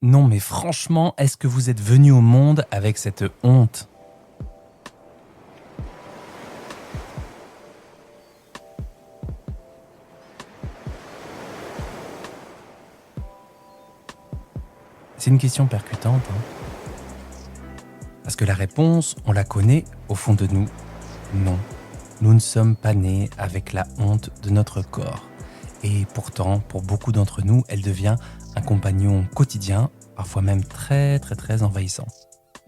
Non mais franchement, est-ce que vous êtes venu au monde avec cette honte ? C'est une question percutante, Parce que la réponse, on la connaît au fond de nous. Non, nous ne sommes pas nés avec la honte de notre corps. Et pourtant, pour beaucoup d'entre nous, elle devient un compagnon quotidien, parfois même très envahissant.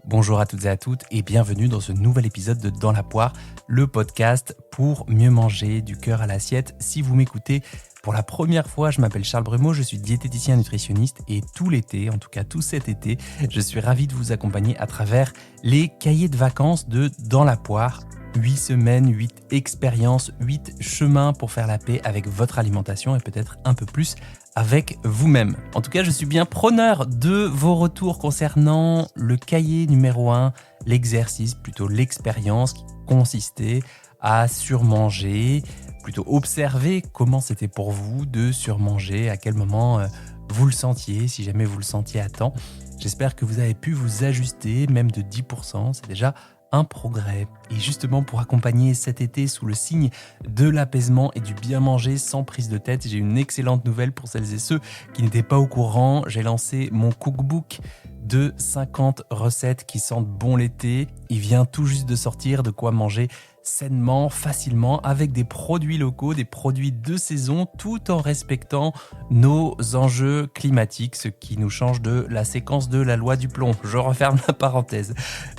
Bonjour à toutes et à toutes et bienvenue dans ce nouvel épisode de Dans la poire, le podcast pour mieux manger du cœur à l'assiette. Si vous m'écoutez pour la première fois, je m'appelle Charles Brumeau, je suis diététicien nutritionniste et tout l'été, en tout cas tout cet été, je suis ravi de vous accompagner à travers les cahiers de vacances de Dans la poire. 8 semaines, 8 expériences, 8 chemins pour faire la paix avec votre alimentation et peut-être un peu plus avec vous-même. En tout cas, je suis bien preneur de vos retours concernant le cahier numéro 1, l'exercice, plutôt l'expérience qui consistait à surmanger, plutôt observer comment c'était pour vous de surmanger, à quel moment vous le sentiez, si jamais vous le sentiez à temps. J'espère que vous avez pu vous ajuster, même de 10%, c'est déjà un progrès. Et justement, pour accompagner cet été sous le signe de l'apaisement et du bien manger sans prise de tête, j'ai une excellente nouvelle pour celles et ceux qui n'étaient pas au courant. J'ai lancé mon cookbook de 50 recettes qui sentent bon l'été. Il vient tout juste de sortir, de quoi manger sainement, facilement, avec des produits locaux, des produits de saison, tout en respectant nos enjeux climatiques, ce qui nous change de la séquence de la loi du plomb. Je referme la parenthèse.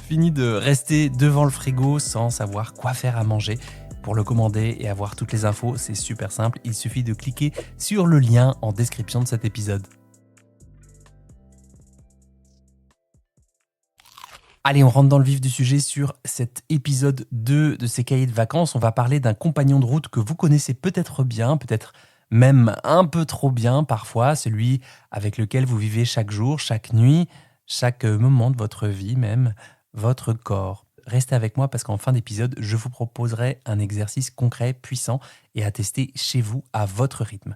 Fini de rester devant le frigo sans savoir quoi faire à manger. Pour le commander et avoir toutes les infos, c'est super simple. Il suffit de cliquer sur le lien en description de cet épisode. Allez, on rentre dans le vif du sujet sur cet épisode 2 de ces cahiers de vacances. On va parler d'un compagnon de route que vous connaissez peut-être bien, peut-être même un peu trop bien parfois, celui avec lequel vous vivez chaque jour, chaque nuit, chaque moment de votre vie même, votre corps. Restez avec moi parce qu'en fin d'épisode, je vous proposerai un exercice concret, puissant et à tester chez vous à votre rythme.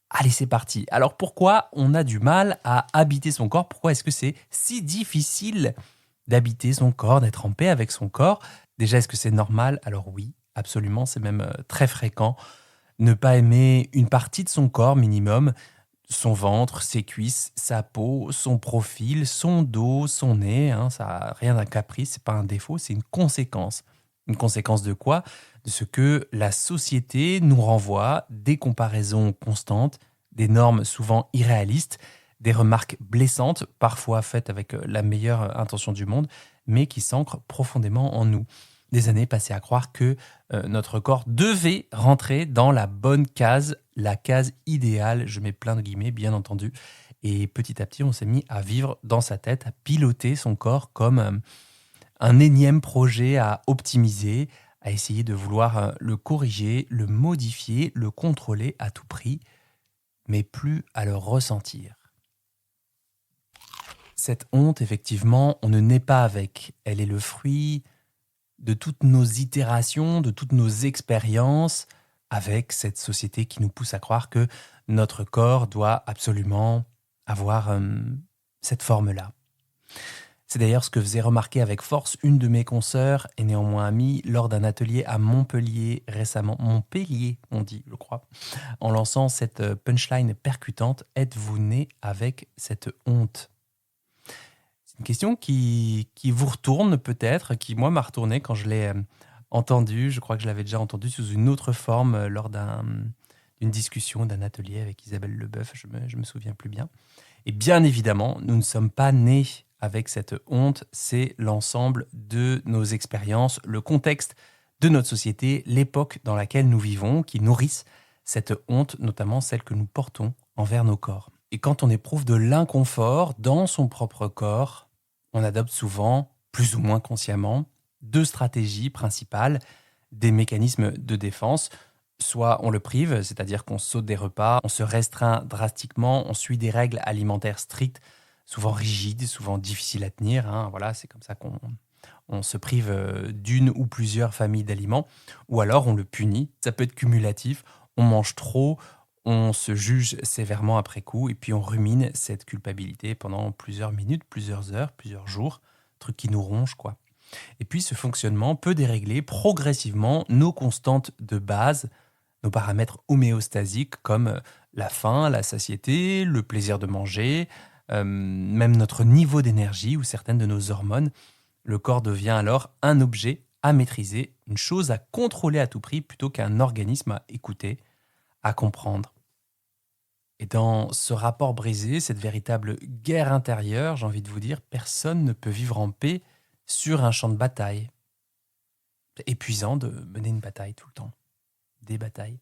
Allez, c'est parti. Alors pourquoi on a du mal à habiter son corps ? Pourquoi est-ce que c'est si difficile d'habiter son corps, d'être en paix avec son corps? Déjà, est-ce que c'est normal ? Alors oui, absolument, c'est même très fréquent. Ne pas aimer une partie de son corps minimum, son ventre, ses cuisses, sa peau, son profil, son dos, son nez, ça n'a rien d'un caprice, c'est pas un défaut, c'est une conséquence. Une conséquence de quoi ? De ce que la société nous renvoie, des comparaisons constantes, des normes souvent irréalistes, des remarques blessantes, parfois faites avec la meilleure intention du monde, mais qui s'ancrent profondément en nous. Des années passées à croire que notre corps devait rentrer dans la bonne case, la case idéale, je mets plein de guillemets bien entendu, et petit à petit on s'est mis à vivre dans sa tête, à piloter son corps comme un énième projet à optimiser, à essayer de vouloir le corriger, le modifier, le contrôler à tout prix, mais plus à le ressentir. Cette honte, effectivement, on ne naît pas avec. Elle est le fruit de toutes nos itérations, de toutes nos expériences avec cette société qui nous pousse à croire que notre corps doit absolument avoir cette forme-là. C'est d'ailleurs ce que faisait remarquer avec force une de mes consoeurs et néanmoins amie lors d'un atelier à Montpellier récemment. Montpellier, on dit, je crois. En lançant cette punchline percutante, êtes-vous né avec cette honte ? C'est une question qui vous retourne peut-être, qui moi m'a retourné quand je l'ai entendue. Je crois que je l'avais déjà entendue sous une autre forme lors d'une discussion, d'un atelier avec Isabelle Leboeuf, je me souviens plus bien. Et bien évidemment, nous ne sommes pas nés avec cette honte, c'est l'ensemble de nos expériences, le contexte de notre société, l'époque dans laquelle nous vivons, qui nourrissent cette honte, notamment celle que nous portons envers nos corps. Et quand on éprouve de l'inconfort dans son propre corps, on adopte souvent, plus ou moins consciemment, 2 stratégies principales, des mécanismes de défense. Soit on le prive, c'est-à-dire qu'on saute des repas, on se restreint drastiquement, on suit des règles alimentaires strictes, souvent rigides, souvent difficiles à tenir. Voilà, c'est comme ça qu'on se prive d'une ou plusieurs familles d'aliments. Ou alors on le punit, ça peut être cumulatif, on mange trop, On se juge sévèrement après coup et puis on rumine cette culpabilité pendant plusieurs minutes, plusieurs heures, plusieurs jours, truc qui nous ronge quoi. Et puis ce fonctionnement peut dérégler progressivement nos constantes de base, nos paramètres homéostasiques comme la faim, la satiété, le plaisir de manger, même notre niveau d'énergie ou certaines de nos hormones. Le corps devient alors un objet à maîtriser, une chose à contrôler à tout prix plutôt qu'un organisme à écouter, à comprendre. Et dans ce rapport brisé, cette véritable guerre intérieure, j'ai envie de vous dire, personne ne peut vivre en paix sur un champ de bataille. C'est épuisant de mener une bataille tout le temps. Des batailles.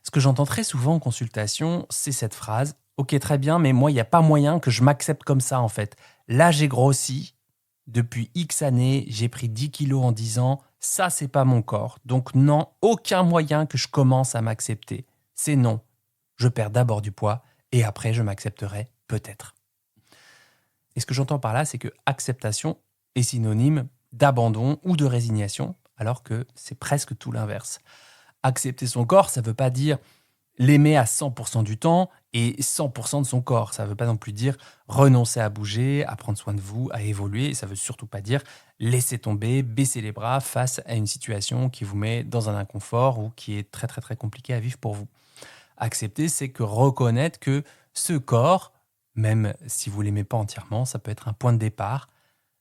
Ce que j'entends très souvent en consultation, c'est cette phrase « Ok, très bien, mais moi, il n'y a pas moyen que je m'accepte comme ça, en fait. Là, j'ai grossi. Depuis X années, j'ai pris 10 kilos en 10 ans. Ça, c'est pas mon corps. Donc non, aucun moyen que je commence à m'accepter. C'est non. Je perds d'abord du poids et après, je m'accepterai peut-être. » Et ce que j'entends par là, c'est que acceptation est synonyme d'abandon ou de résignation, alors que c'est presque tout l'inverse. Accepter son corps, ça ne veut pas dire l'aimer à 100% du temps et 100% de son corps. Ça ne veut pas non plus dire renoncer à bouger, à prendre soin de vous, à évoluer. Et ça ne veut surtout pas dire laisser tomber, baisser les bras face à une situation qui vous met dans un inconfort ou qui est très très très compliqué à vivre pour vous. Accepter, c'est que reconnaître que ce corps, même si vous ne l'aimez pas entièrement, ça peut être un point de départ,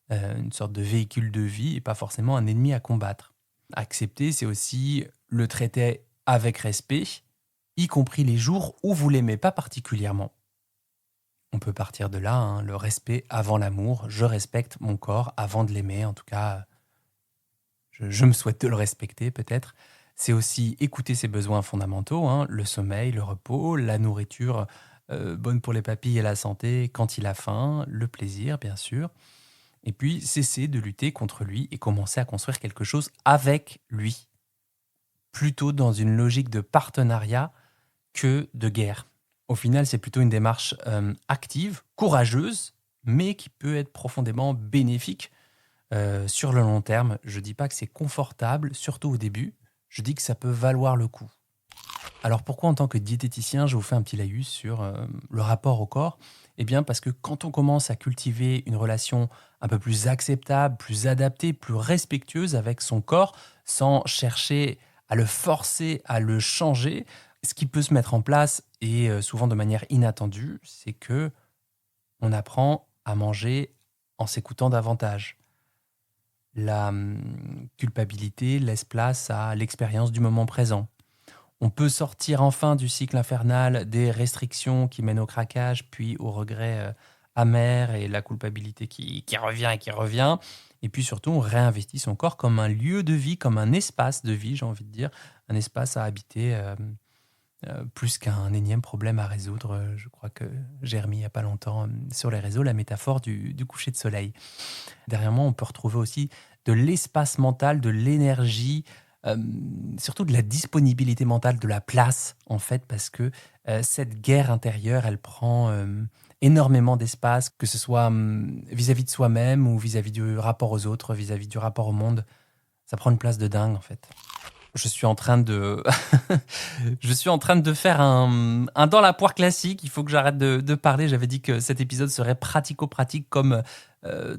une sorte de véhicule de vie et pas forcément un ennemi à combattre. Accepter, c'est aussi le traiter avec respect, y compris les jours où vous ne l'aimez pas particulièrement. On peut partir de là, le respect avant l'amour. Je respecte mon corps avant de l'aimer, en tout cas, je me souhaite de le respecter peut-être. C'est aussi écouter ses besoins fondamentaux, le sommeil, le repos, la nourriture bonne pour les papilles et la santé quand il a faim, le plaisir bien sûr. Et puis cesser de lutter contre lui et commencer à construire quelque chose avec lui. Plutôt dans une logique de partenariat que de guerre. Au final, c'est plutôt une démarche active, courageuse, mais qui peut être profondément bénéfique sur le long terme. Je ne dis pas que c'est confortable, surtout au début. Je dis que ça peut valoir le coup. Alors pourquoi en tant que diététicien, je vous fais un petit laïus sur le rapport au corps ? Eh bien parce que quand on commence à cultiver une relation un peu plus acceptable, plus adaptée, plus respectueuse avec son corps, sans chercher à le forcer, à le changer, ce qui peut se mettre en place, et souvent de manière inattendue, c'est que on apprend à manger en s'écoutant davantage. La culpabilité laisse place à l'expérience du moment présent. On peut sortir enfin du cycle infernal des restrictions qui mènent au craquage, puis au regret amer et la culpabilité qui revient et qui revient. Et puis surtout, on réinvestit son corps comme un lieu de vie, comme un espace de vie, j'ai envie de dire, un espace à habiter plus qu'un énième problème à résoudre. Je crois que j'ai remis il n'y a pas longtemps sur les réseaux la métaphore du coucher de soleil. Derrière moi, on peut retrouver aussi de l'espace mental, de l'énergie, surtout de la disponibilité mentale, de la place, en fait, parce que cette guerre intérieure, elle prend énormément d'espace, que ce soit vis-à-vis de soi-même ou vis-à-vis du rapport aux autres, vis-à-vis du rapport au monde. Ça prend une place de dingue, en fait. Je suis en train de faire un dans la poire classique. Il faut que j'arrête de parler. J'avais dit que cet épisode serait pratico-pratique comme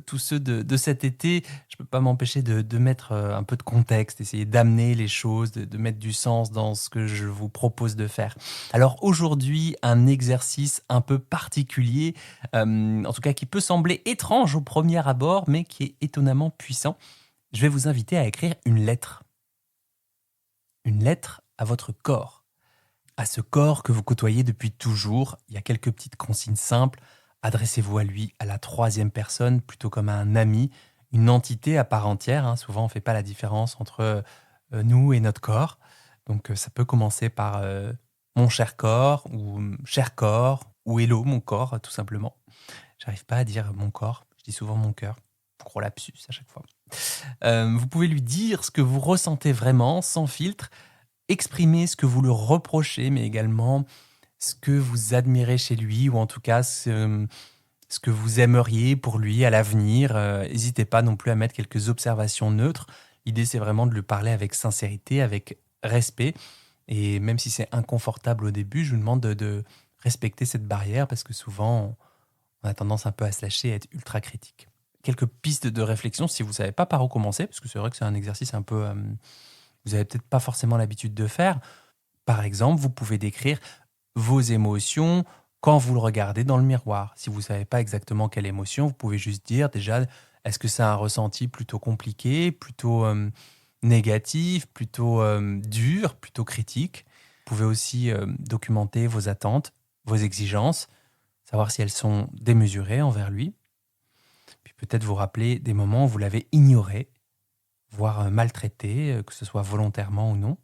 tous ceux de cet été. Je ne peux pas m'empêcher de mettre un peu de contexte, essayer d'amener les choses, de mettre du sens dans ce que je vous propose de faire. Alors aujourd'hui, un exercice un peu particulier, en tout cas qui peut sembler étrange au premier abord, mais qui est étonnamment puissant. Je vais vous inviter à écrire une lettre. Une lettre à votre corps, à ce corps que vous côtoyez depuis toujours. Il y a quelques petites consignes simples. Adressez-vous à lui à la troisième personne, plutôt comme à un ami, une entité à part entière. Souvent, on ne fait pas la différence entre nous et notre corps. Donc, ça peut commencer par mon cher corps, ou hello mon corps, tout simplement. J'arrive pas à dire mon corps, je dis souvent mon cœur. Gros lapsus à chaque fois. Vous pouvez lui dire ce que vous ressentez vraiment, sans filtre, exprimer ce que vous le reprochez, mais également ce que vous admirez chez lui, ou en tout cas ce que vous aimeriez pour lui à l'avenir. N'hésitez pas non plus à mettre quelques observations neutres. L'idée, c'est vraiment de lui parler avec sincérité, avec respect, Et même si c'est inconfortable au début, je vous demande de respecter cette barrière parce que souvent, on a tendance un peu à se lâcher, à être ultra critique. Quelques pistes de réflexion si vous ne savez pas par où commencer, parce que c'est vrai que c'est un exercice un peu... vous n'avez peut-être pas forcément l'habitude de faire. Par exemple, vous pouvez décrire vos émotions quand vous le regardez dans le miroir. Si vous ne savez pas exactement quelle émotion, vous pouvez juste dire déjà, est-ce que c'est un ressenti plutôt compliqué, plutôt négatif, plutôt dur, plutôt critique. Vous pouvez aussi documenter vos attentes, vos exigences, savoir si elles sont démesurées envers lui. Puis peut-être vous rappeler des moments où vous l'avez ignoré, voire maltraité, que ce soit volontairement ou non.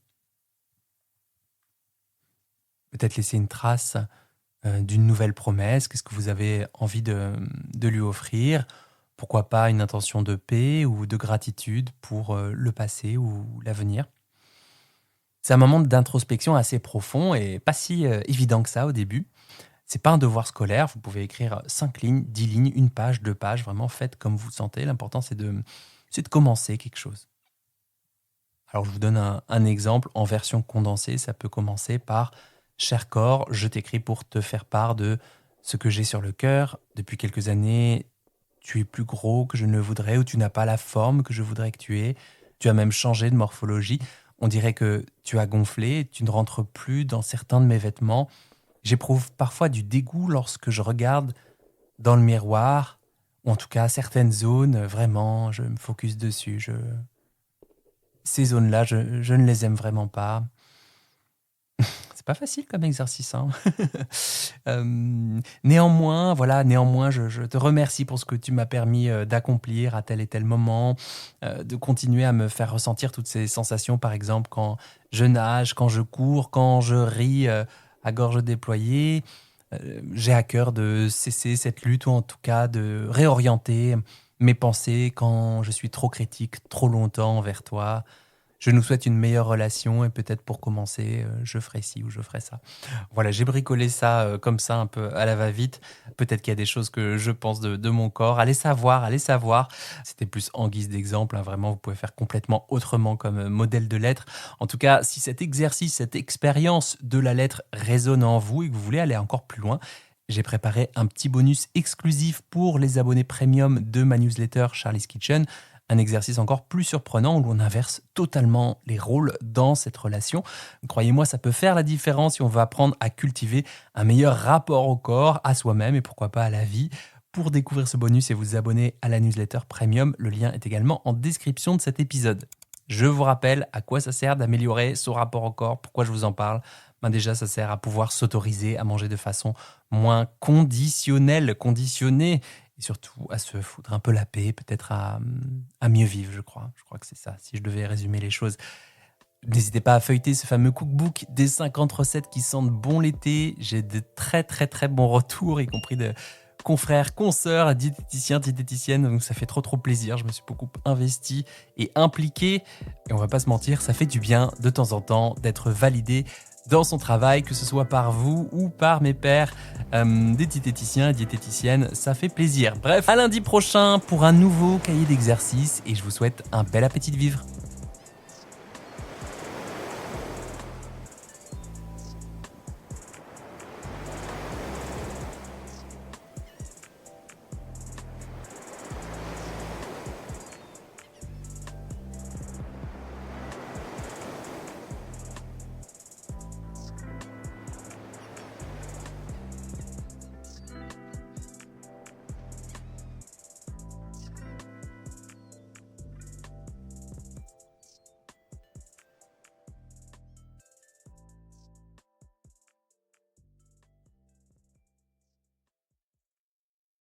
Peut-être laisser une trace d'une nouvelle promesse. Qu'est-ce que vous avez envie de lui offrir? Pourquoi pas une intention de paix ou de gratitude pour le passé ou l'avenir? C'est un moment d'introspection assez profond et pas si évident que ça au début. C'est pas un devoir scolaire, vous pouvez écrire 5 lignes, 10 lignes, une page, 2 pages, vraiment faites comme vous le sentez. L'important c'est de commencer quelque chose. Alors je vous donne un exemple en version condensée, ça peut commencer par Cher corps, je t'écris pour te faire part de ce que j'ai sur le cœur. Depuis quelques années, tu es plus gros que je ne le voudrais ou tu n'as pas la forme que je voudrais que tu aies. Tu as même changé de morphologie. On dirait que tu as gonflé, tu ne rentres plus dans certains de mes vêtements. J'éprouve parfois du dégoût lorsque je regarde dans le miroir, ou en tout cas certaines zones, vraiment, je me focus dessus. Ces zones-là, je ne les aime vraiment pas. C'est pas facile comme exercice, hein. Néanmoins, je te remercie pour ce que tu m'as permis d'accomplir à tel et tel moment, de continuer à me faire ressentir toutes ces sensations, par exemple, quand je nage, quand je cours, quand je ris à gorge déployée. J'ai à cœur de cesser cette lutte ou en tout cas de réorienter mes pensées quand je suis trop critique trop longtemps envers toi. Je nous souhaite une meilleure relation et peut-être pour commencer, je ferai ci ou je ferai ça. Voilà, j'ai bricolé ça comme ça, un peu à la va-vite. Peut-être qu'il y a des choses que je pense de mon corps. Allez savoir, allez savoir. C'était plus en guise d'exemple, hein. Vraiment, vous pouvez faire complètement autrement comme modèle de lettre. En tout cas, si cet exercice, cette expérience de la lettre résonne en vous et que vous voulez aller encore plus loin, j'ai préparé un petit bonus exclusif pour les abonnés premium de ma newsletter Charlie's Kitchen. Un exercice encore plus surprenant où l'on inverse totalement les rôles dans cette relation. Croyez-moi, ça peut faire la différence si on veut apprendre à cultiver un meilleur rapport au corps, à soi-même et pourquoi pas à la vie. Pour découvrir ce bonus et vous abonner à la newsletter premium, le lien est également en description de cet épisode. Je vous rappelle à quoi ça sert d'améliorer son rapport au corps, pourquoi je vous en parle. Déjà, ça sert à pouvoir s'autoriser à manger de façon moins conditionnée, et surtout à se foutre un peu la paix, peut-être à mieux vivre, je crois. Je crois que c'est ça, si je devais résumer les choses. N'hésitez pas à feuilleter ce fameux cookbook des 50 recettes qui sentent bon l'été. J'ai de très très très bons retours, y compris de confrères, consoeurs, diététiciens, diététiciennes. Donc ça fait trop plaisir. Je me suis beaucoup investi et impliqué. Et on va pas se mentir, ça fait du bien de temps en temps d'être validé dans son travail, que ce soit par vous ou par mes pairs, des diététiciens et diététiciennes, ça fait plaisir. Bref, à lundi prochain pour un nouveau cahier d'exercices et je vous souhaite un bel appétit de vivre.